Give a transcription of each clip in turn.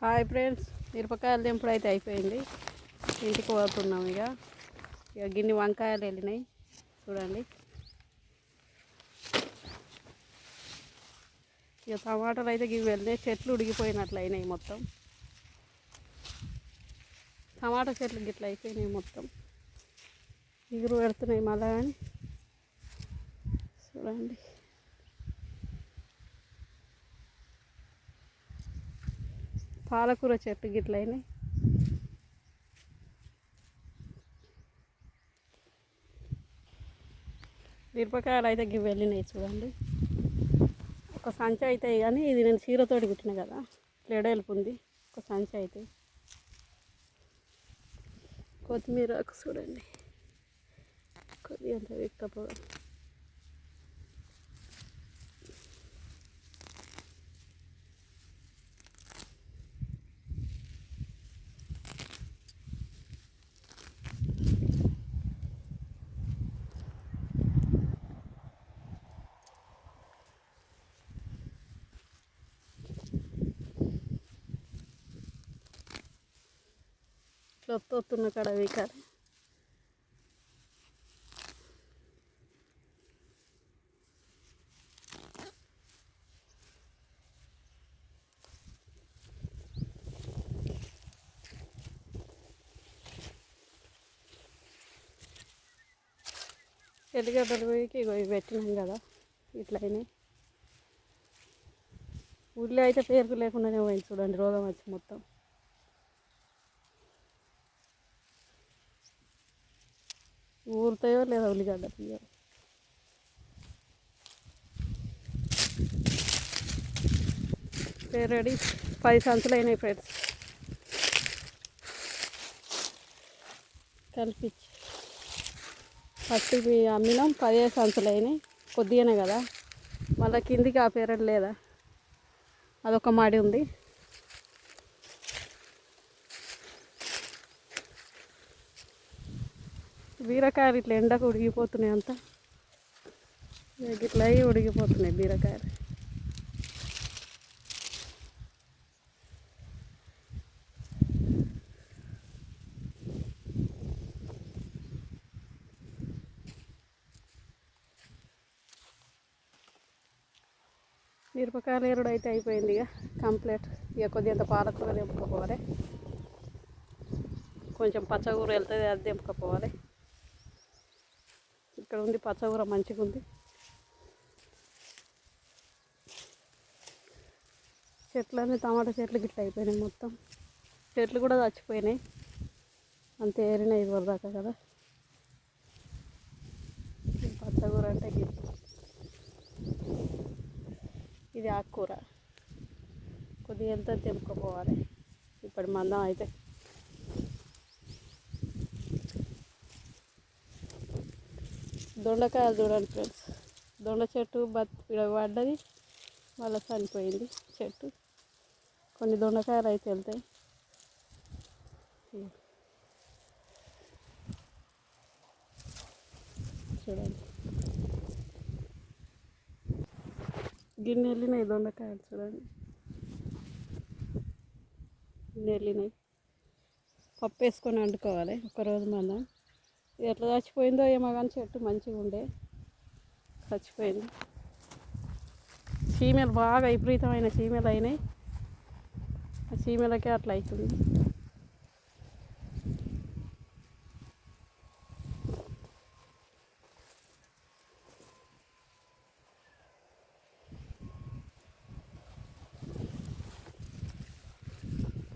Hi friends, మిరపకాయలు తెంపుడు అయితే అయిపోయింది. ఇంటికి పోతున్నాం. ఇక గిన్ని వంకాయలు వెళ్ళినాయి చూడండి. ఇక టమాటాలు అయితే ఇవి వెళ్ళినాయి. చెట్లు ఉడిగిపోయినట్లు అయినాయి మొత్తం. టమాటా చెట్లు గిట్ల అయిపోయినాయి మొత్తం. ఇగురు పెడుతున్నాయి మళ్ళా కానీ చూడండి. పాలకూర చెట్లు గిట్ల అయినాయి. మిరపకాయలు అయితే ఇవి వెళ్ళినాయి చూడండి. ఒక సంచి అవుతాయి కానీ ఇది నేను చీరతోటి కుట్టిన కదా, ఎడెలుపు ఉంది. ఒక సంచి అవుతాయి. కొత్తిమీర చూడండి కొద్దిగా అంత ఎక్కపోవాలి. వస్తున్న కాడ వీకాలి. ఎల్లిగడ్డలు పోయికి ఇవి పెట్టినాం కదా, ఇట్లా అయినాయి. ఉల్లి అయితే పేరుకు లేకుండానే పోయింది చూడండి, రోగం వచ్చి మొత్తం. ఊరుతాయో లేదా ఉల్లిగడ్డ తీయాలి. రెడీ 10 సంచులు అయినాయి ఫ్రెండ్స్. కలిపించి ఫస్ట్ ఇవి అమ్మినాం. 15 సంచులు అయినాయి. కొద్దిగానే కదా, మళ్ళీ కిందికి ఆ పేరెడ్ లేదా, అదొక మాడి ఉంది. బీరకాయలు ఇట్లా ఎండకు ఉడిగిపోతున్నాయి. అంతా ఇట్లా అవి ఉడిగిపోతున్నాయి బీరకాయలు. మిరపకాయలు ఎరుడు అయితే అయిపోయింది. ఇక కంప్లీట్. ఇక కొద్దిగా పాలకూర తెంపుకోవాలి, కొంచెం పచ్చకూర వెళ్తుంది, అది తెంపుకోవాలి. ఇక్కడ ఉంది పచ్చకూర, మంచిగా ఉంది. చెట్లన్నీ టమాటా చెట్లు గిట్ల అయిపోయినాయి మొత్తం. చెట్లు కూడా చచ్చిపోయినాయి, అంతే ఏరినాయి ఇది వరదాకా కదా. పచ్చకూర అంటే ఇది ఆకుకూర. కొద్దిగా ఎంత తెంపుకోవాలి. ఇప్పటి మందం అయితే దొండకాయలు చూడండి ఫ్రెండ్స్. దొండ చెట్టు పడ్డది, మళ్ళీ చనిపోయింది చెట్టు. కొన్ని దొండకాయలు అయితే వెళ్తాయి చూడండి. గిన్నె వెళ్ళినాయి దొండకాయలు చూడండి, గిన్నె వెళ్ళినాయి. పప్పు వేసుకొని వండుకోవాలి ఒకరోజు. మనం ఎట్లా చచ్చిపోయిందో ఏమో కానీ చెట్టు మంచిగా ఉండే, చచ్చిపోయింది. చీమలు బాగా విపరీతమైన చీమలు అయినాయి. ఆ చీమలకే అట్లా అవుతుంది.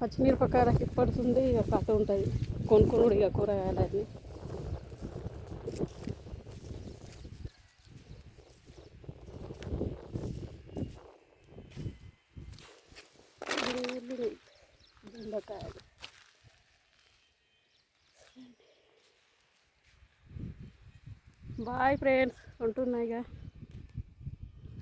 పచ్చిమిరపకాయలకి పడుతుంది, ఇక కథ ఉంటుంది. కొనుక్కునుడు ఇక కూరగాయలన్నీ. దొండకాయలు బాయ్ ఫ్రెండ్స్, ఉంటున్నాయిగా.